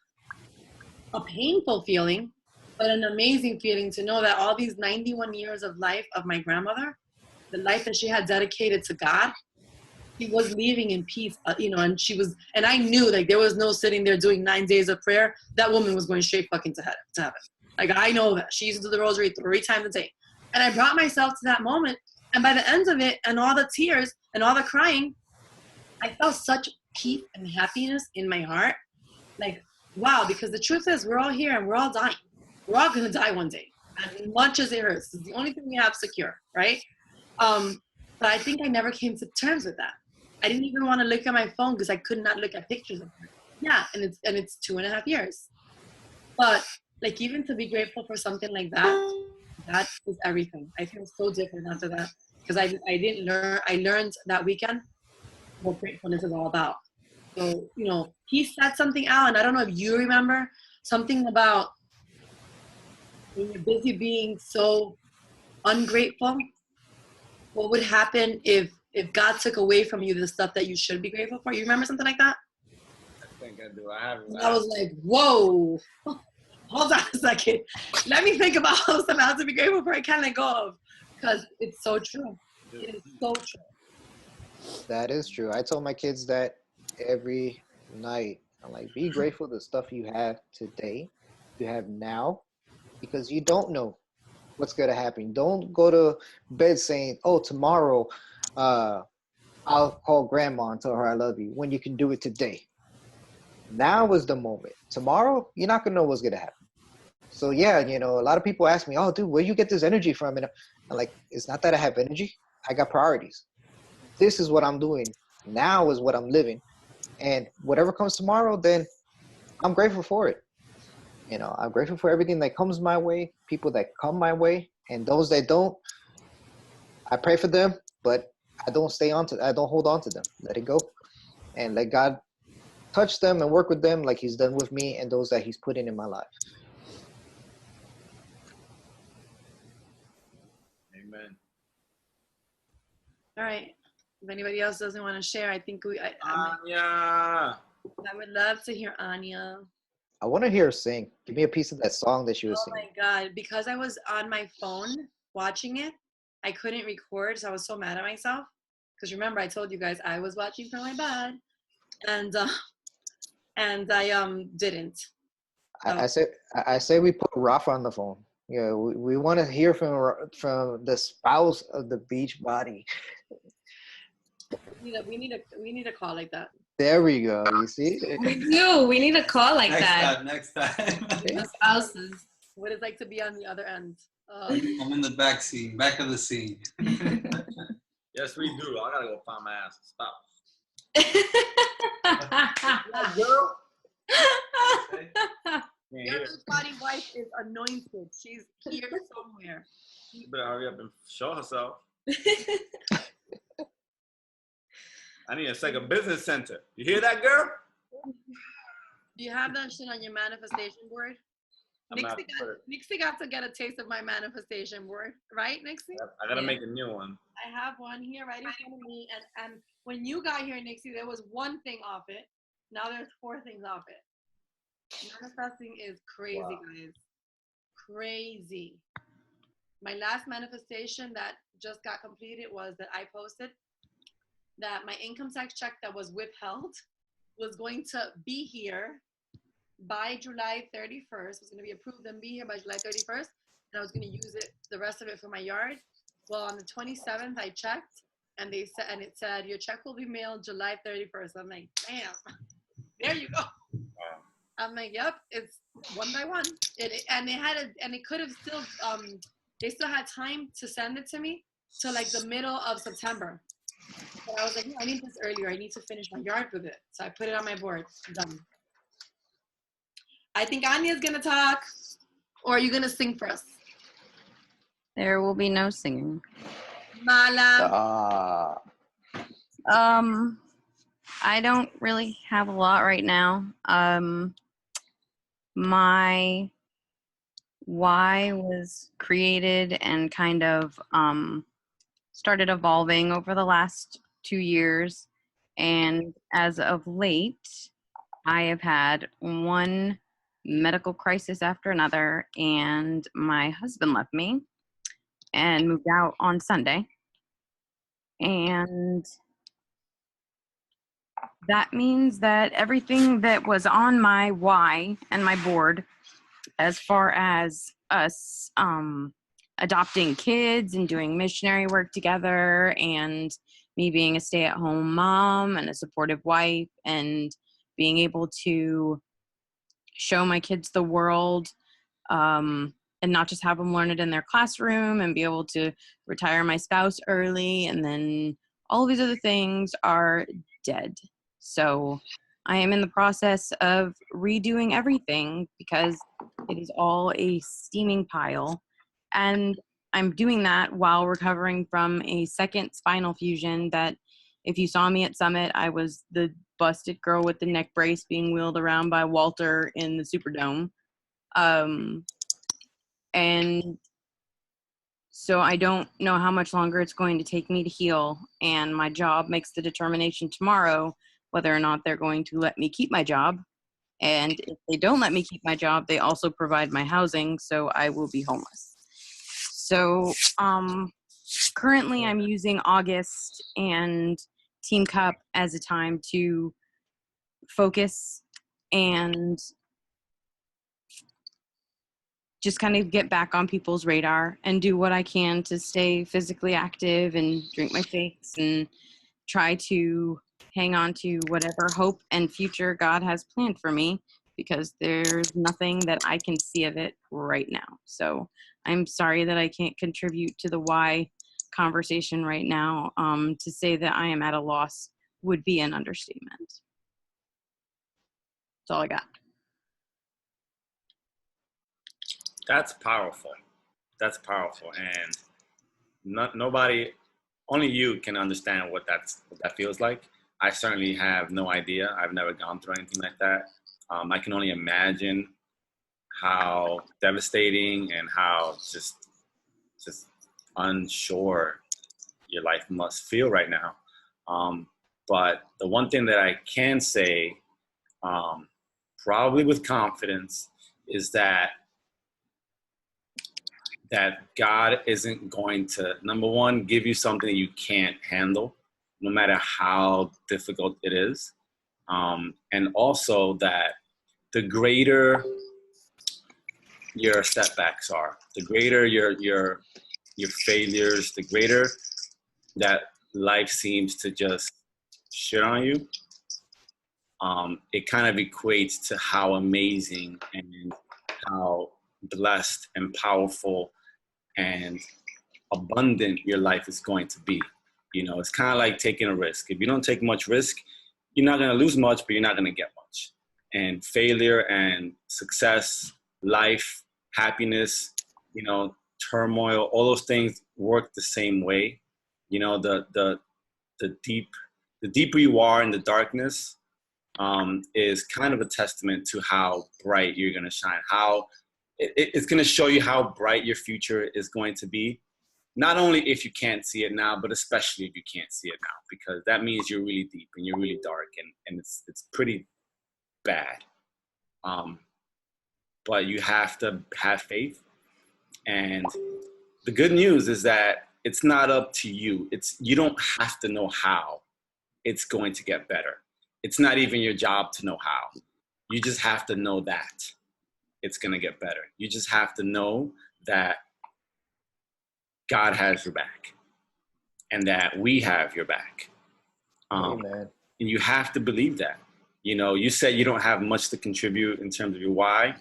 a painful feeling, but an amazing feeling to know that all these 91 years of life of my grandmother, the life that she had dedicated to God, she was leaving in peace, you know, and I knew like there was no sitting there doing 9 days of prayer. That woman was going straight fucking to heaven. Like I know that she used to do the rosary 3 times a day. And I brought myself to that moment. And by the end of it and all the tears and all the crying, I felt such peace and happiness in my heart. Like, wow, because the truth is we're all here and we're all dying. We're all going to die one day. As much as it hurts, it's the only thing we have secure, right? But I think I never came to terms with that. I didn't even want to look at my phone because I could not look at pictures of her. Yeah, and it's 2.5 years. But like even to be grateful for something like that, that is everything. I feel so different after that because I learned that weekend what gratefulness is all about. So, you know, he said something out, and I don't know if you remember something about when you're busy being so ungrateful, what would happen if God took away from you the stuff that you should be grateful for? You remember something like that? I think I do. I have. I was like, whoa, hold on a second. Let me think about all the stuff I have to be grateful for. I can't let go of because it's so true. It is so true. That is true. I told my kids that every night. I'm like, be grateful for the stuff you have today, you have now, because you don't know what's going to happen. Don't go to bed saying, oh, tomorrow I'll call grandma and tell her I love you, when you can do it today. Now is the moment. Tomorrow, you're not going to know what's going to happen. So yeah, you know, a lot of people ask me, oh, dude, where you get this energy from? And I'm like, it's not that I have energy. I got priorities. This is what I'm doing. Now is what I'm living. And whatever comes tomorrow, then I'm grateful for it. You know, I'm grateful for everything that comes my way, people that come my way, and those that don't, I pray for them, but I don't hold on to them. Let it go and let God touch them and work with them like he's done with me and those that he's put in my life. Amen. All right. If anybody else doesn't want to share, I think Anya. I would love to hear Anya. I want to hear her sing. Give me a piece of that song that she was singing. Oh my God. Because I was on my phone watching it, I couldn't record. So I was so mad at myself. Because remember, I told you guys I was watching from my bed. And I didn't. So. I say we put Rafa on the phone. Yeah, we want to hear from the spouse of the beach body. We need a call like that. There we go. You see? We do. We need a call like that. Next time. The spouses. What it's like to be on the other end. I'm in the back of the scene. Yes, we do. I gotta go find my ass. Stop. Your spotty wife is anointed. She's here somewhere. She better hurry up and show herself. I need a second business center. You hear that, girl? Do you have that shit on your manifestation board? Nixie got to get a taste of my manifestation board, right, Nixie? I gotta make a new one. I have one here right in front of me, and when you got here, Nixie, there was one thing off it. Now there's 4 things off it. Manifesting is crazy, guys. Crazy. My last manifestation that just got completed was that I posted that my income tax check that was withheld was going to be here by July 31st. Was going to be approved and be here by July 31st. And I was going to use it, the rest of it, for my yard. Well, on the 27th, I checked, and it said your check will be mailed July 31st. I'm like, damn, there you go. I'm like, yep, it's one by one. It could have still, they still had time to send it to me till like the middle of September. But I was like, no, I need this earlier. I need to finish my yard with it. So I put it on my board. Done. I think Anya's gonna talk, or are you gonna sing for us? There will be no singing. Mala. I don't really have a lot right now. My why was created and kind of started evolving over the last 2 years. And as of late, I have had one medical crisis after another, and my husband left me and moved out on Sunday. And that means that everything that was on my why and my board, as far as us adopting kids and doing missionary work together, and me being a stay-at-home mom and a supportive wife, and being able to show my kids the world, and not just have them learn it in their classroom, and be able to retire my spouse early, and then all of these other things are dead. So I am in the process of redoing everything because it is all a steaming pile. And I'm doing that while recovering from a second spinal fusion that, if you saw me at Summit, I was the busted girl with the neck brace being wheeled around by Walter in the Superdome. And so I don't know how much longer it's going to take me to heal. And my job makes the determination tomorrow whether or not they're going to let me keep my job. And if they don't let me keep my job, they also provide my housing, so I will be homeless. So currently I'm using August and Team Cup as a time to focus and just kind of get back on people's radar and do what I can to stay physically active and drink my shakes and try to hang on to whatever hope and future God has planned for me, because there's nothing that I can see of it right now. So I'm sorry that I can't contribute to the why conversation right now. To say that I am at a loss would be an understatement. That's all I got. That's powerful. That's powerful. And nobody, only you can understand what that feels like. I certainly have no idea. I've never gone through anything like that. I can only imagine how devastating and how just unsure your life must feel right now. But the one thing that I can say, probably with confidence, is that God isn't going to, number one, give you something you can't handle, no matter how difficult it is. And also that the greater your setbacks are, the greater your failures, the greater that life seems to just shit on you, it kind of equates to how amazing and how blessed and powerful and abundant your life is going to be. You know, it's kind of like taking a risk. If you don't take much risk, you're not going to lose much, but you're not going to get much. and failure and success, life, happiness, you know, turmoil, all those things work the same way. You know, the deeper you are in the darkness, is kind of a testament to how bright you're going to shine. How it's going to show you how bright your future is going to be. Not only if you can't see it now, but especially if you can't see it now, because that means you're really deep and you're really dark, and it's pretty bad. But you have to have faith. And the good news is that it's not up to you. You don't have to know how it's going to get better. It's not even your job to know how. You just have to know that it's going to get better. You just have to know that God has your back and that we have your back. Amen. And you have to believe that. You know, you said you don't have much to contribute in terms of your why.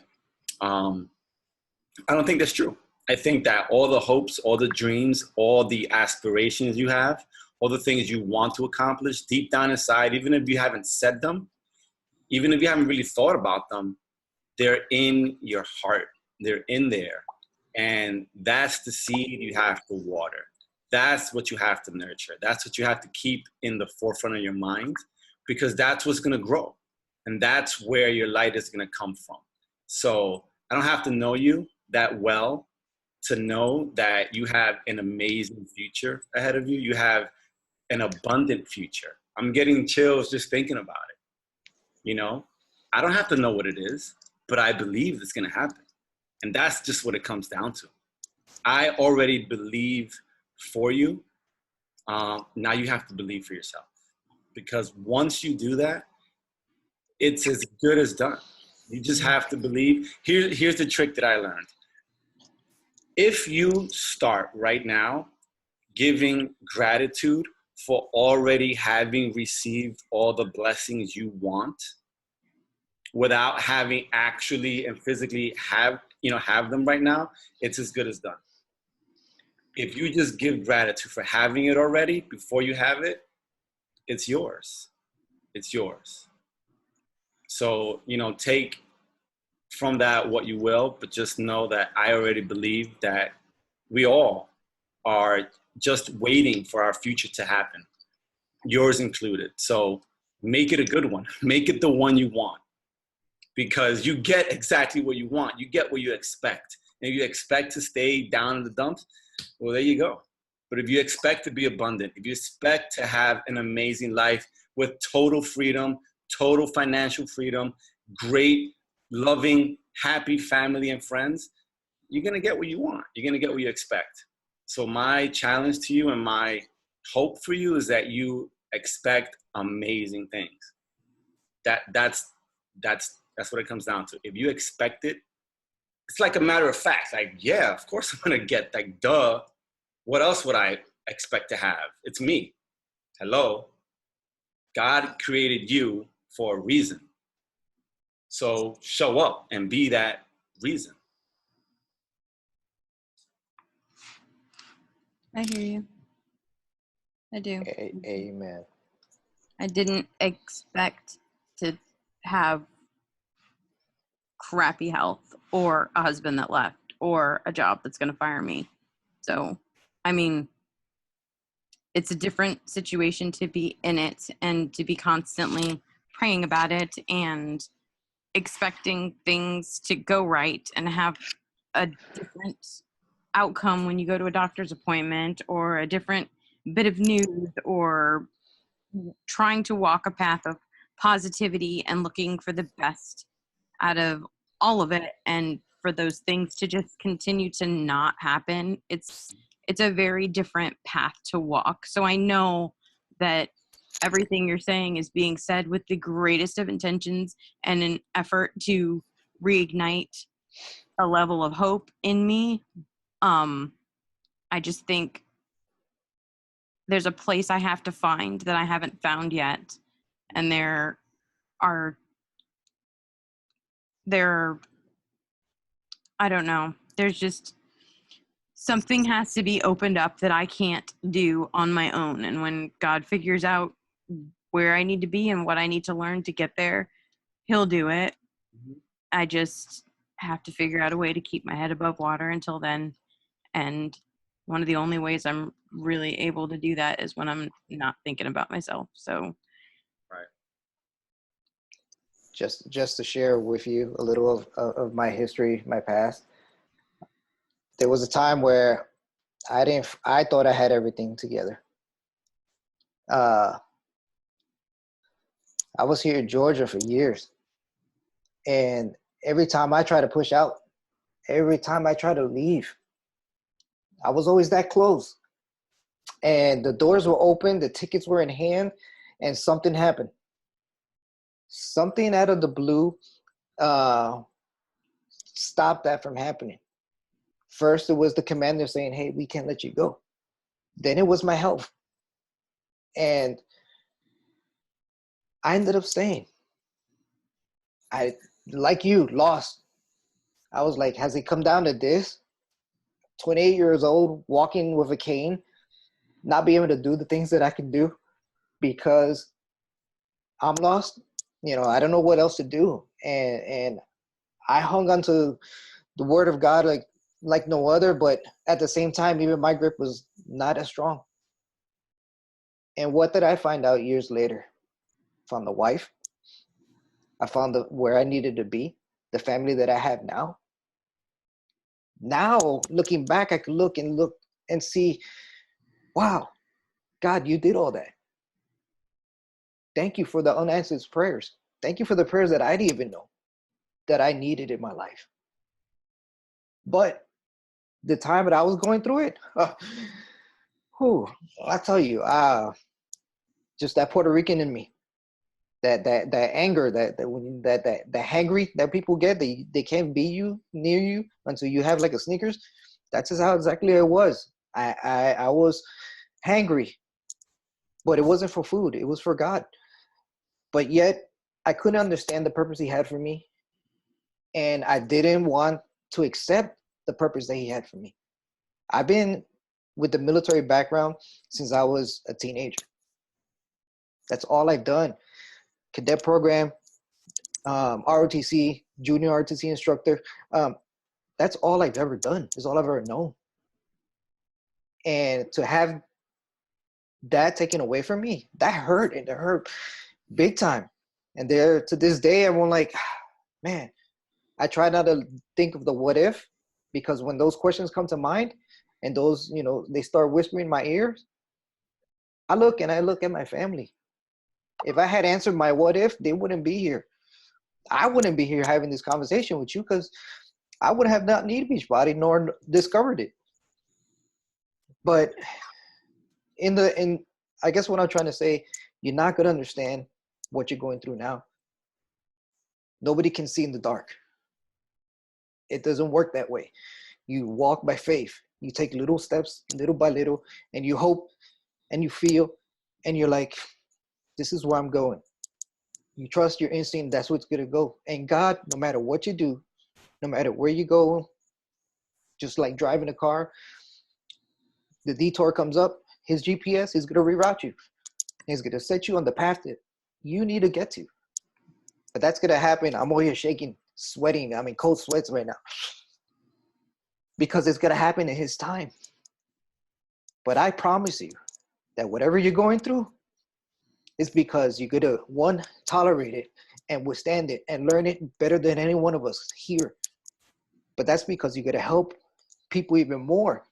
I don't think that's true. I think that all the hopes, all the dreams, all the aspirations you have, all the things you want to accomplish deep down inside, even if you haven't said them, even if you haven't really thought about them, they're in your heart. They're in there. And that's the seed you have to water. That's what you have to nurture. That's what you have to keep in the forefront of your mind, because that's what's going to grow. And that's where your light is going to come from. So I don't have to know you that well to know that you have an amazing future ahead of you. You have an abundant future. I'm getting chills just thinking about it. You know, I don't have to know what it is, but I believe it's going to happen. And that's just what it comes down to. I already believe for you. Now you have to believe for yourself, because once you do that, it's as good as done. You just have to believe. Here's the trick that I learned. If you start right now giving gratitude for already having received all the blessings you want, without having actually and physically have them right now, it's as good as done. If you just give gratitude for having it already before you have it, it's yours. It's yours. So, you know, take from that what you will, but just know that I already believe that we all are just waiting for our future to happen, yours included. So make it a good one. Make it the one you want, because you get exactly what you want. You get what you expect. And if you expect to stay down in the dumps, well, there you go. But if you expect to be abundant, if you expect to have an amazing life with total freedom, total financial freedom, great, loving, happy family and friends, you're going to get what you want. You're going to get what you expect. So my challenge to you and my hope for you is that you expect amazing things. That's what it comes down to. If you expect it, it's like a matter of fact. Like, yeah, of course I'm going to get, like, duh. What else would I expect to have? It's me. Hello. God created you for a reason. So show up and be that reason. I hear you. I do. Amen. I didn't expect to have crappy health or a husband that left or a job that's going to fire me. So, I mean, it's a different situation to be in it and to be constantly praying about it and expecting things to go right and have a different outcome when you go to a doctor's appointment, or a different bit of news, or trying to walk a path of positivity and looking for the best out of all of it, and for those things to just continue to not happen. It's a very different path to walk. So I know that everything you're saying is being said with the greatest of intentions and an effort to reignite a level of hope in me. I just think there's a place I have to find that I haven't found yet. And there are, I don't know, there's just something has to be opened up that I can't do on my own. And when God figures out where I need to be and what I need to learn to get there, he'll do it. Mhm. I just have to figure out a way to keep my head above water until then. And one of the only ways I'm really able to do that is when I'm not thinking about myself. So, Just to share with you a little of my history, my past. There was a time where I thought I had everything together. I was here in Georgia for years, and every time I try to push out, every time I try to leave, I was always that close. And the doors were open, the tickets were in hand, and something happened. Something out of the blue stopped that from happening. First, it was the commander saying, "Hey, we can't let you go." Then it was my health. And I ended up staying. I, like you, lost. I was like, has it come down to this? 28 years old, walking with a cane, not being able to do the things that I can do because I'm lost. I don't know what else to do. And I hung onto the word of God like no other, but at the same time, even my grip was not as strong. And what did I find out years later? Found the wife. I found where I needed to be, the family that I have now. Now, looking back, I could look and see, wow, God, you did all that. Thank you for the unanswered prayers. Thank you for the prayers that I didn't even know that I needed in my life. But the time that I was going through it, I tell you, just that Puerto Rican in me, that anger, that hangry that people get, they can't be near you until you have like a Snickers. That's just how exactly it was. I was hangry, but it wasn't for food. It was for God. But yet I couldn't understand the purpose he had for me. And I didn't want to accept the purpose that he had for me. I've been with the military background since I was a teenager. That's all I've done. Cadet program, ROTC, junior ROTC instructor. That's all I've ever done. It's all I've ever known. And to have that taken away from me, that hurt, and it hurt big time. And there, to this day, everyone like, man, I try not to think of the what if, because when those questions come to mind and those, they start whispering in my ears, I look at my family. If I had answered my what if, they wouldn't be here. I wouldn't be here having this conversation with you because I would have not needed Beachbody nor discovered it. But I guess what I'm trying to say, you're not going to understand what you're going through now. Nobody can see in the dark. It doesn't work that way. You walk by faith. You take little steps, little by little, and you hope and you feel, and you're like, this is where I'm going. You trust your instinct. That's what's going to go. And God, no matter what you do, no matter where you go, just like driving a car, the detour comes up, his GPS is going to reroute you. He's going to set you on the path that you need to get to. But that's going to happen. I'm over here shaking, sweating. I'm in cold sweats right now. Because it's going to happen in his time. But I promise you that whatever you're going through is because you're going to, one, tolerate it and withstand it and learn it better than any one of us here. But that's because you're going to help people even more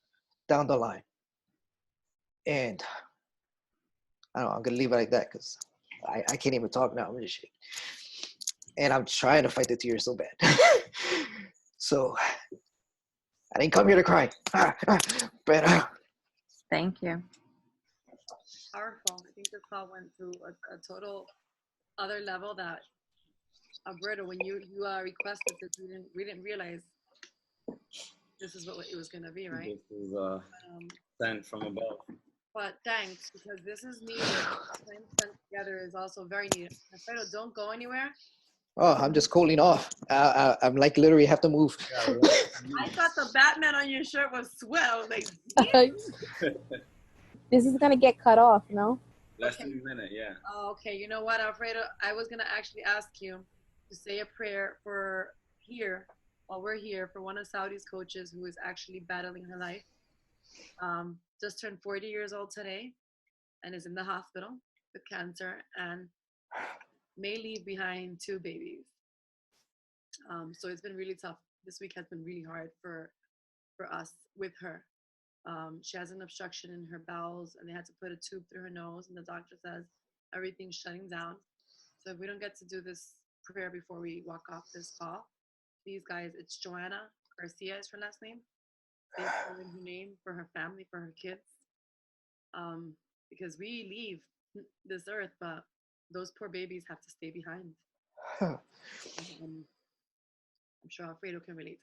down the line. And I don't know, I'm going to leave it like that because I can't even talk now. I'm just shaking. And I'm trying to fight the tears so bad. So I didn't come here to cry. But thank you. Powerful. I think this call went to a total other level that Alberto, when you requested this, we didn't realize this is what it was going to be, right? This is sent from above. But thanks, because this is needed. Time spent together is also very needed. Alfredo, don't go anywhere. oh, I'm just cooling off. I'm like literally have to move. I thought the Batman on your shirt was swell. Like, this is gonna get cut off, no? Less than a minute, yeah. Oh, okay. You know what, Alfredo? I was gonna actually ask you, to say a prayer for here, while we're here, for one of Saudi's coaches who is actually battling her life. Just turned 40 years old today and is in the hospital with cancer and may leave behind 2 babies. So it's been really tough. This week has been really hard for us with her. She has an obstruction in her bowels and they had to put a tube through her nose, and the doctor says everything's shutting down. So if we don't get to do this prayer before we walk off this call, please guys, it's Joanna Garcia is her last name. Say her name for her family, for her kids. Because we leave this earth, but those poor babies have to stay behind. I'm sure Alfredo can relate.